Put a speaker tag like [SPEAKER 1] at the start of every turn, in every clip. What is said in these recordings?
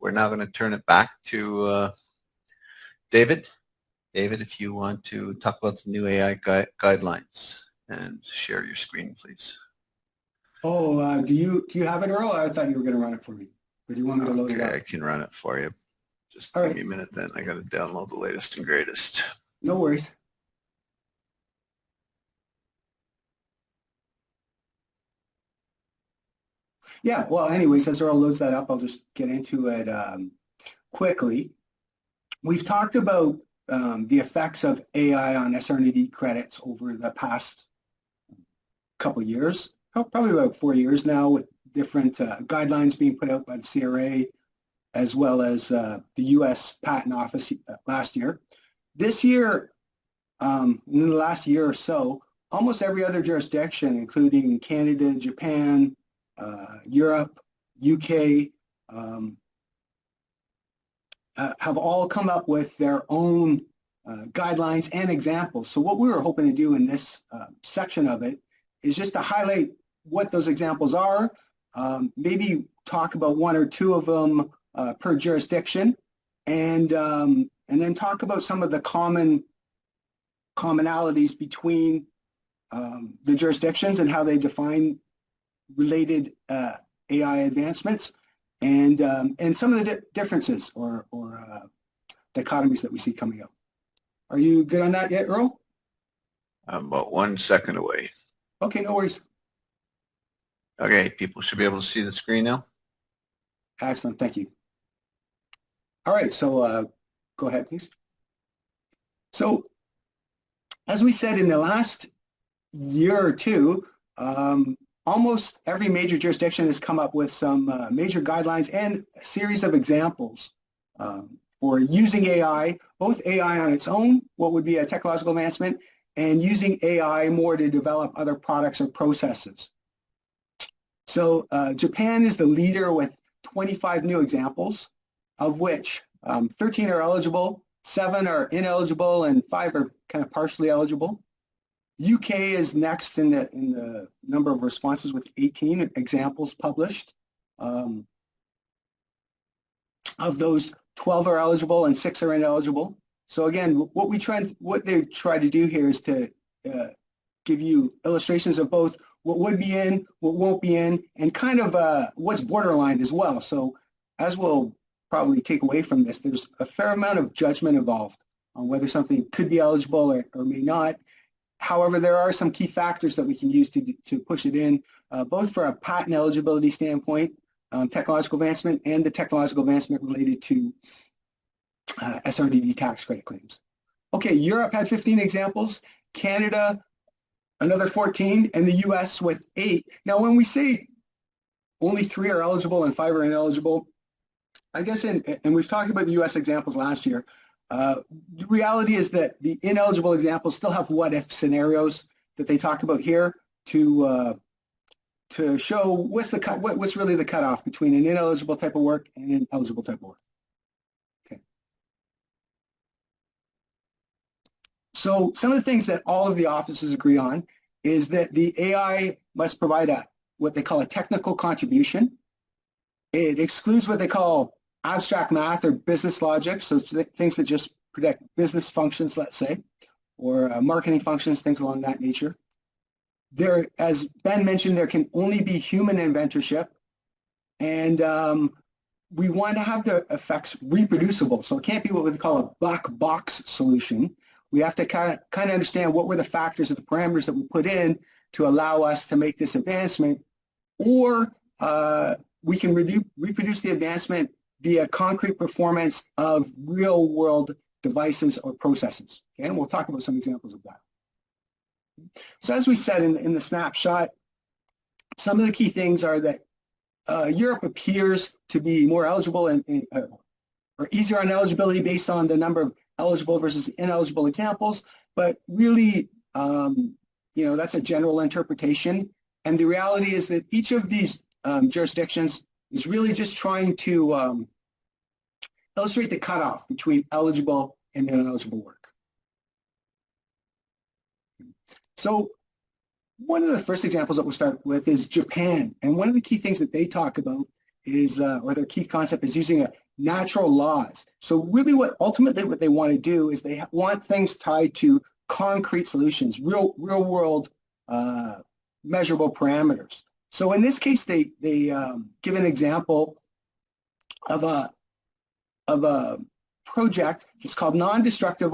[SPEAKER 1] we're now going to turn it back to David. David, if you want to talk about the new AI guidelines and share your screen, please.
[SPEAKER 2] Oh, do you have it, Earl? I thought you were going to run it for me. Or do you want me to load it up?
[SPEAKER 1] Okay, I can run it for you. Just give me a minute then. I got to download the latest and greatest.
[SPEAKER 2] No worries. Yeah, well, anyways, as Earl loads that up, I'll just get into it quickly. We've talked about the effects of AI on SR&ED credits over the past couple years, probably about 4 years now, with different guidelines being put out by the CRA, as well as the U.S. Patent Office last year. This year, in the last year or so, almost every other jurisdiction, including Canada, Japan, Europe, UK, have all come up with their own guidelines and examples. So what we were hoping to do in this section of it is just to highlight what those examples are, maybe talk about one or two of them per jurisdiction, and then talk about some of the commonalities between the jurisdictions and how they define related AI advancements, and some of the differences or dichotomies that we see coming out. Are you good on that yet, Earl?
[SPEAKER 1] I'm about 1 second away.
[SPEAKER 2] Okay, no worries.
[SPEAKER 1] Okay, people should be able to see the screen now.
[SPEAKER 2] Excellent, thank you. All right, so go ahead, please. So, as we said in the last year or two, almost every major jurisdiction has come up with some major guidelines and a series of examples for using AI, both AI on its own, what would be a technological advancement, and using AI more to develop other products or processes. So Japan is the leader with 25 new examples, of which 13 are eligible, 7 are ineligible, and 5 are kind of partially eligible. UK is next in the number of responses with 18 examples published. Of those, 12 are eligible and 6 are ineligible. So again, what they try to do here is to give you illustrations of both what would be in, what won't be in, and kind of what's borderline as well. So as we'll probably take away from this, there's a fair amount of judgment involved on whether something could be eligible or may not. However, there are some key factors that we can use to push it in, both for a patent eligibility standpoint, technological advancement, and the technological advancement related to SR&ED tax credit claims. Okay, Europe had 15 examples, Canada another 14, and the US with 8. Now, when we say only 3 are eligible and 5 are ineligible, I guess, and we've talked about the US examples last year, the reality is that the ineligible examples still have what-if scenarios that they talk about here to show what's really the cutoff between an ineligible type of work and an eligible type of work. Okay. So some of the things that all of the offices agree on is that the AI must provide what they call a technical contribution. It excludes what they call abstract math or business logic, so things that just predict business functions, let's say, or marketing functions, things along that nature. There, as Ben mentioned, there can only be human inventorship, and we want to have the effects reproducible, so it can't be what we call a black box solution. We have to kind of understand what were the factors or the parameters that we put in to allow us to make this advancement, or we can reproduce the advancement via concrete performance of real-world devices or processes. Okay, and we'll talk about some examples of that. So as we said in the snapshot, some of the key things are that Europe appears to be more eligible or easier on eligibility based on the number of eligible versus ineligible examples, but really, that's a general interpretation. And the reality is that each of these jurisdictions is really just trying to illustrate the cutoff between eligible and ineligible work. So one of the first examples that we'll start with is Japan. And one of the key things that they talk about is, or their key concept is using natural laws. So really ultimately what they want to do is they want things tied to concrete solutions, real world measurable parameters. So in this case, they give an example of a project. It's called non-destructive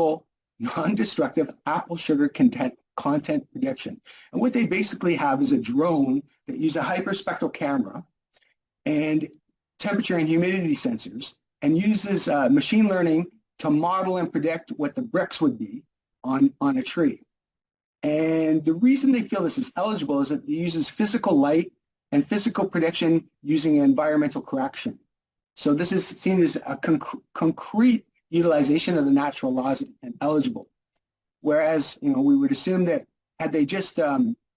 [SPEAKER 2] apple sugar content prediction. And what they basically have is a drone that uses a hyperspectral camera and temperature and humidity sensors, and uses machine learning to model and predict what the bricks would be on a tree. And the reason they feel this is eligible is that it uses physical light and physical prediction using environmental correction. So this is seen as a concrete utilization of the natural laws and eligible. Whereas, we would assume that had they just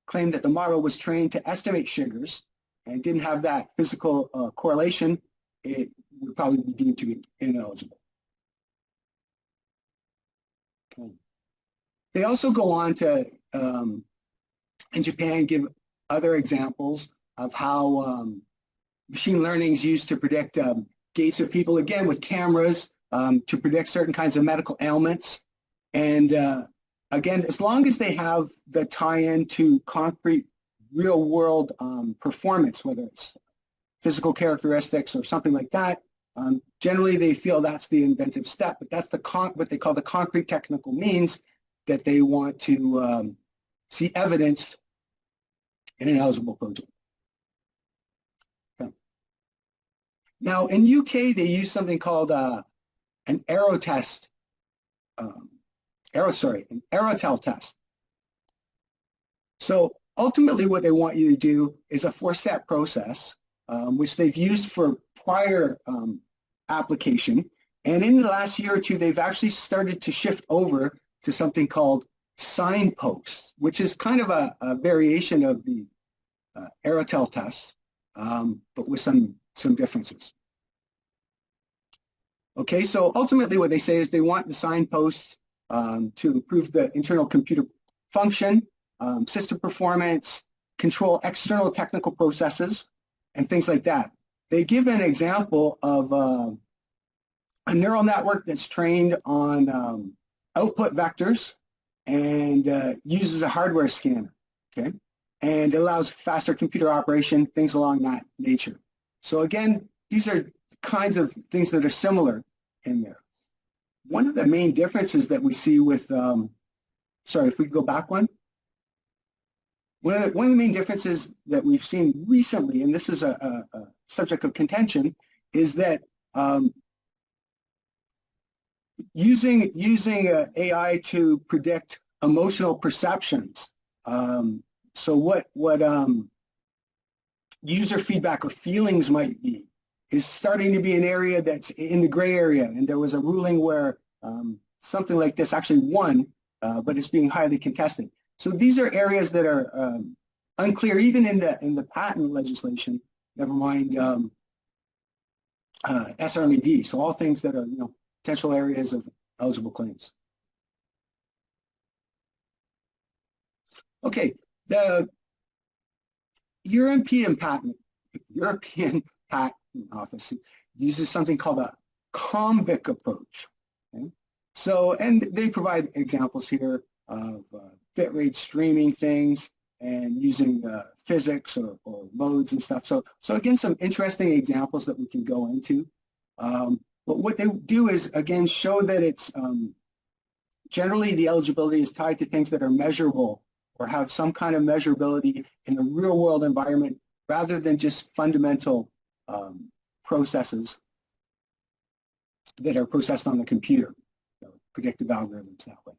[SPEAKER 2] claimed that the model was trained to estimate sugars and didn't have that physical correlation, it would probably be deemed to be ineligible. Okay. They also go on to, in Japan, give other examples of how machine learning is used to predict gaits of people, again, with cameras to predict certain kinds of medical ailments. And again, as long as they have the tie-in to concrete real-world performance, whether it's physical characteristics or something like that, generally they feel that's the inventive step, but that's what they call the concrete technical means that they want to see evidence in an eligible project. Okay. Now, in UK, they use something called an Aerotel test. So ultimately what they want you to do is a 4-step process, which they've used for prior application. And in the last year or two, they've actually started to shift over to something called signposts, which is kind of a variation of the Aerotel test, but with some differences. Okay, so ultimately what they say is they want the signposts to improve the internal computer function, system performance, control external technical processes, and things like that. They give an example of a neural network that's trained on output vectors and uses a hardware scanner, okay? And it allows faster computer operation, things along that nature. So again, these are kinds of things that are similar in there. One of the main differences that we see with, sorry, if we go back one. One of the main differences that we've seen recently, and this is a subject of contention, is that using AI to predict emotional perceptions. So what user feedback or feelings might be is starting to be an area that's in the gray area. And there was a ruling where something like this actually won, but it's being highly contested. So these are areas that are unclear, even in the patent legislation. Never mind SR&D. So all things that are potential areas of eligible claims. Okay, the European Patent Office uses something called a convict approach. Okay? So, and they provide examples here of bitrate streaming things and using physics or modes and stuff. So again, some interesting examples that we can go into. But what they do is, again, show that it's generally the eligibility is tied to things that are measurable or have some kind of measurability in the real world environment rather than just fundamental processes that are processed on the computer, predictive algorithms that way.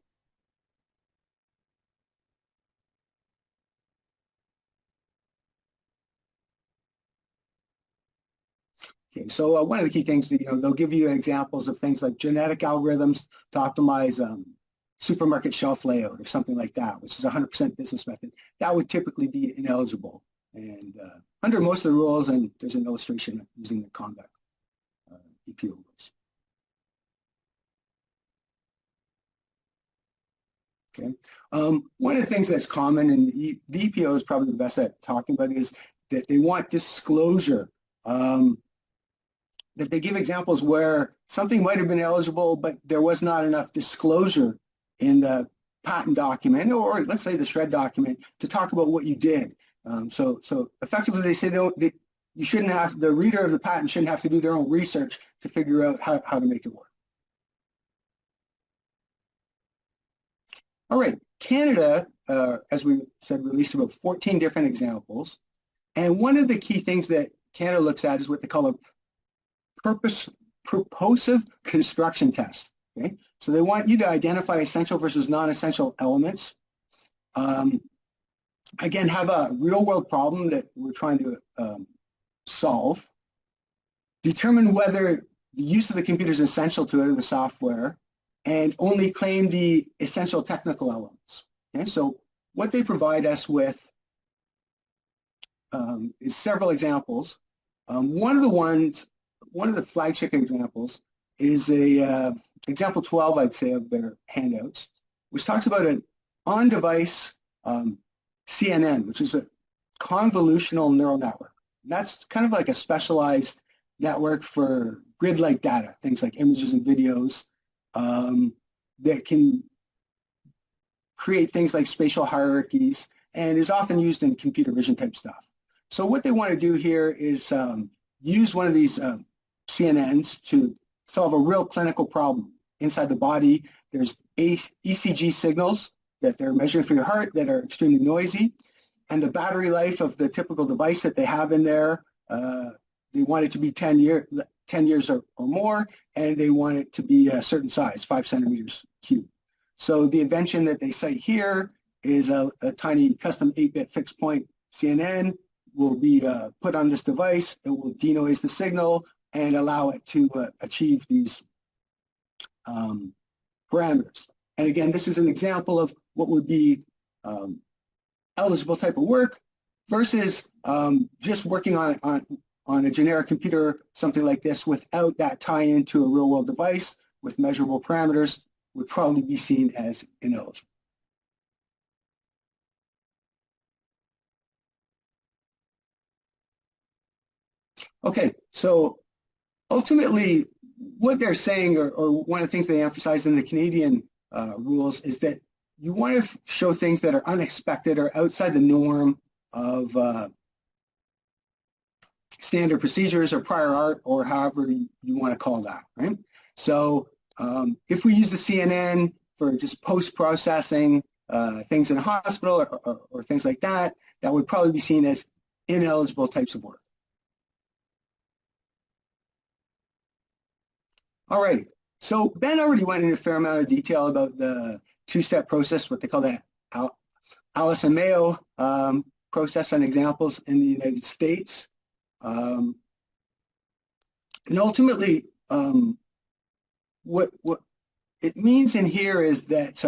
[SPEAKER 2] Okay, so one of the key things that, they'll give you examples of things like genetic algorithms to optimize supermarket shelf layout or something like that, which is a 100% business method. That would typically be ineligible. And under most of the rules, and there's an illustration using the convict EPO rules. Okay. One of the things that's common, and the EPO is probably the best at talking about, is that they want disclosure that they give examples where something might have been eligible, but there was not enough disclosure in the patent document, or let's say the shred document, to talk about what you did. So effectively, they say you shouldn't have, the reader of the patent shouldn't have to do their own research to figure out how to make it work. All right, Canada, as we said, released about 14 different examples. And one of the key things that Canada looks at is what they call a purposive construction test. Okay, so they want you to identify essential versus non-essential elements. Again, have a real-world problem that we're trying to solve. Determine whether the use of the computer is essential to it or the software, and only claim the essential technical elements. Okay, so what they provide us with is several examples. One of the flagship examples is example 12, I'd say, of their handouts, which talks about an on-device CNN, which is a convolutional neural network. That's kind of like a specialized network for grid-like data, things like images and videos that can create things like spatial hierarchies, and is often used in computer vision type stuff. So what they want to do here is use one of these CNNs to solve a real clinical problem. Inside the body, there's ECG signals that they're measuring for your heart that are extremely noisy, and the battery life of the typical device that they have in there, they want it to be 10 years or more, and they want it to be a certain size, 5 centimeters cubed. So the invention that they cite here is a tiny custom 8-bit fixed point CNN will be put on this device. It will denoise the signal and allow it to achieve these parameters. And again, this is an example of what would be eligible type of work versus just working on a generic computer, something like this, without that tie-in to a real-world device with measurable parameters would probably be seen as ineligible. Okay, so ultimately, what they're saying, or one of the things they emphasize in the Canadian rules, is that you want to show things that are unexpected or outside the norm of standard procedures or prior art, or however you want to call that, right? So if we use the CNN for just post-processing things in a hospital or things like that, that would probably be seen as ineligible types of work. All right, so Ben already went into a fair amount of detail about the two-step process, what they call the Alice and Mayo process and examples in the United States. And ultimately, what it means in here is that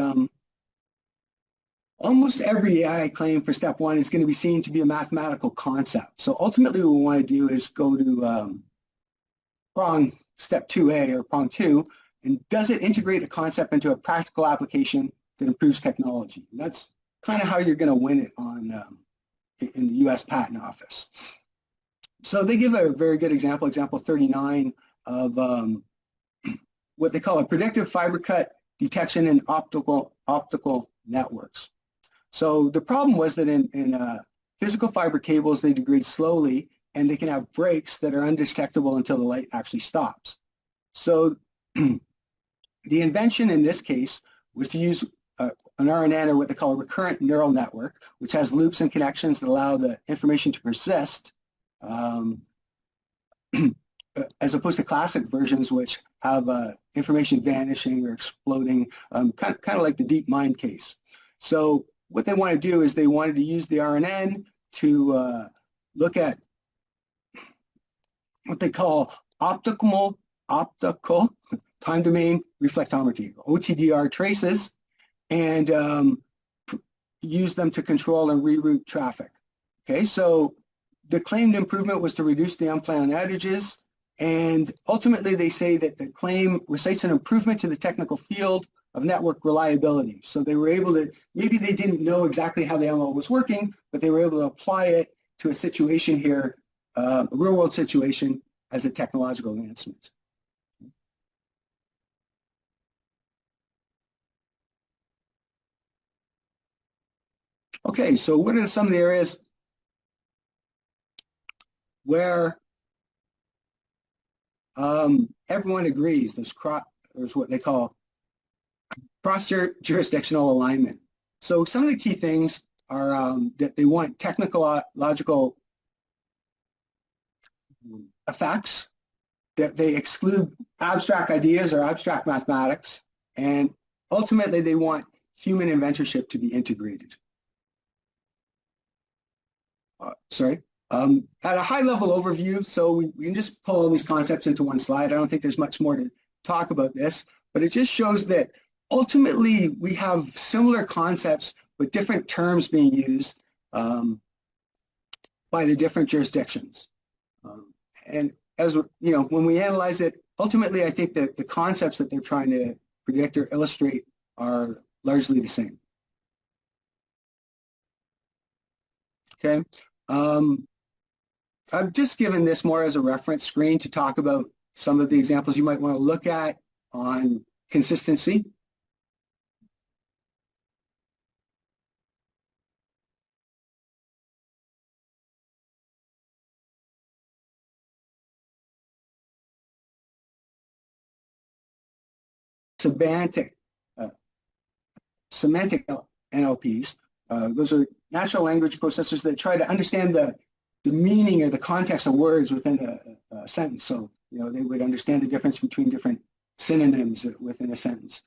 [SPEAKER 2] almost every AI claim for step one is going to be seen to be a mathematical concept. So ultimately, what we want to do is go to prong step 2A or prong 2, and does it integrate a concept into a practical application that improves technology? And that's kind of how you're going to win it on in the U.S. Patent Office. So they give a very good example, example 39, of what they call a predictive fiber cut detection in optical networks. So the problem was that in physical fiber cables, they degrade slowly, and they can have breaks that are undetectable until the light actually stops. So the invention in this case was to use an RNN, or what they call a recurrent neural network, which has loops and connections that allow the information to persist, as opposed to classic versions which have information vanishing or exploding, kind of like the DeepMind case. So what they want to do is they wanted to use the RNN to look at what they call optical time domain reflectometry, OTDR traces, and use them to control and reroute traffic. Okay, so the claimed improvement was to reduce the unplanned outages, and ultimately they say that the claim recites an improvement to the technical field of network reliability. So they were able to, maybe they didn't know exactly how the ML was working, but they were able to apply it to a situation here a real-world situation as a technological advancement. Okay, so what are some of the areas where everyone agrees there's what they call cross-jurisdictional alignment. So some of the key things are that they want technological effects, that they exclude abstract ideas or abstract mathematics, and ultimately they want human inventorship to be integrated. At a high-level overview, so we can just pull all these concepts into one slide. I don't think there's much more to talk about this, but it just shows that ultimately we have similar concepts with different terms being used by the different jurisdictions. And as you know, when we analyze it, ultimately I think that the concepts that they're trying to predict or illustrate are largely the same. Okay. I've just given this more as a reference screen to talk about some of the examples you might want to look at on consistency. Semantic NLPs. Those are natural language processors that try to understand the meaning or the context of words within a sentence. So, you know, they would understand the difference between different synonyms within a sentence.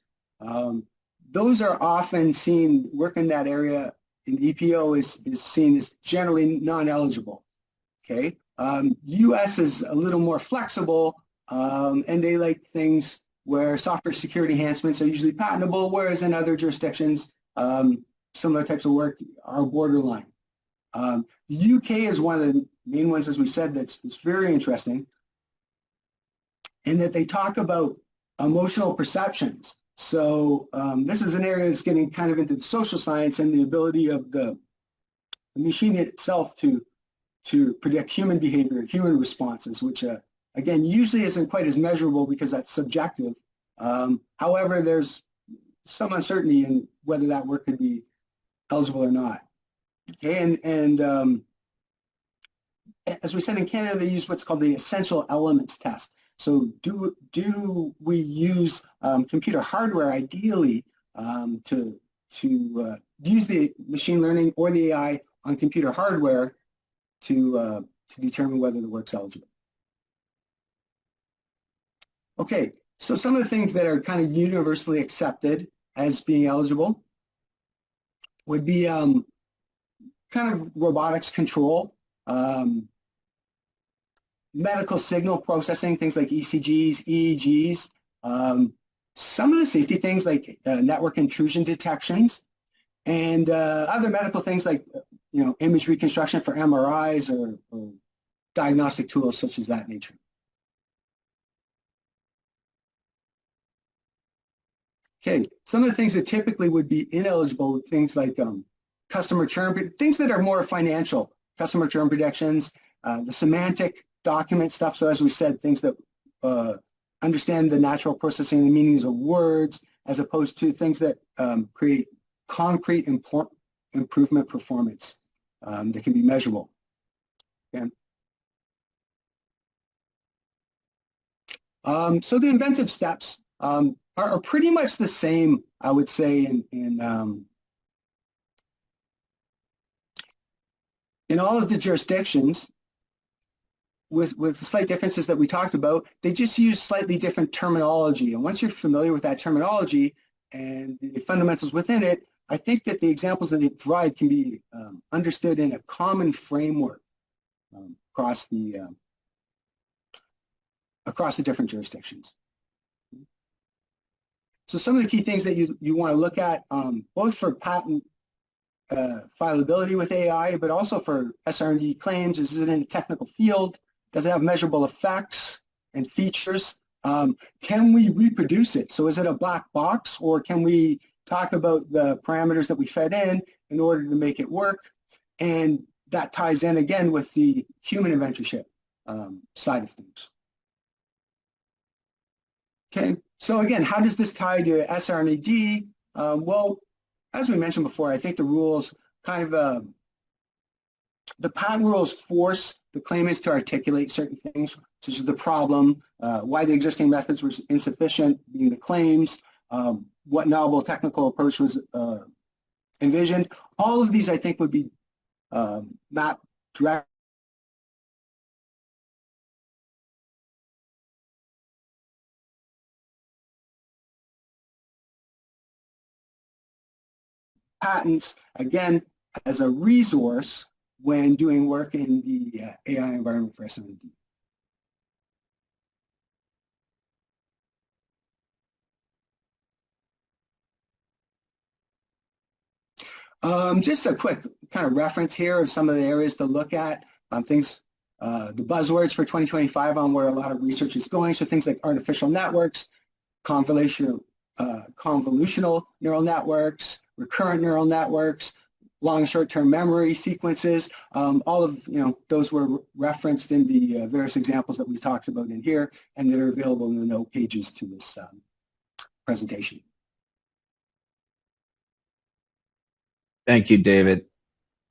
[SPEAKER 2] Those are often seen, work in that area in EPO is seen as generally non-eligible. Okay. US is a little more flexible, and they like things where software security enhancements are usually patentable, whereas in other jurisdictions, similar types of work are borderline. The UK is one of the main ones, as we said, that's very interesting in that they talk about emotional perceptions. So this is an area that's getting kind of into the social science and the ability of the machine itself to predict human behavior, human responses, which again, usually isn't quite as measurable because that's subjective. However, there's some uncertainty in whether that work could be eligible or not. Okay, and as we said, in Canada, they use what's called the essential elements test. So do we use computer hardware ideally to use the machine learning or the AI on computer hardware to determine whether the work's eligible? Okay, so some of the things that are kind of universally accepted as being eligible would be kind of robotics control, medical signal processing, things like ECGs, EEGs, some of the safety things like network intrusion detections, and other medical things like image reconstruction for MRIs or diagnostic tools such as that nature. Okay, some of the things that typically would be ineligible, things like customer churn, things that are more financial, customer churn predictions, the semantic document stuff. So as we said, things that understand the natural processing and the meanings of words, as opposed to things that create concrete improvement performance that can be measurable. Okay. So the inventive steps are pretty much the same, I would say, in all of the jurisdictions, with slight differences that we talked about. They just use slightly different terminology. And once you're familiar with that terminology and the fundamentals within it, I think that the examples that they provide can be understood in a common framework across the different jurisdictions. So some of the key things that you want to look at, both for patent filability with AI, but also for SR&D claims, is it in a technical field? Does it have measurable effects and features? Can we reproduce it? So is it a black box, or can we talk about the parameters that we fed in order to make it work? And that ties in again with the human inventorship side of things. Okay, so again, how does this tie to SR&AD? Well, as we mentioned before, I think the rules kind of, the patent rules force the claimants to articulate certain things, such as the problem, why the existing methods were insufficient, being the claims, what novel technical approach was envisioned. All of these, I think, would be not direct patents, again, as a resource when doing work in the AI environment for SR&AD. Just a quick kind of reference here of some of the areas to look at, things, the buzzwords for 2025 on where a lot of research is going. So things like artificial networks, convolutional neural networks, recurrent neural networks, long and short-term memory sequences. All of those were referenced in the various examples that we talked about in here, and that are available in the note pages to this presentation.
[SPEAKER 1] Thank you, David.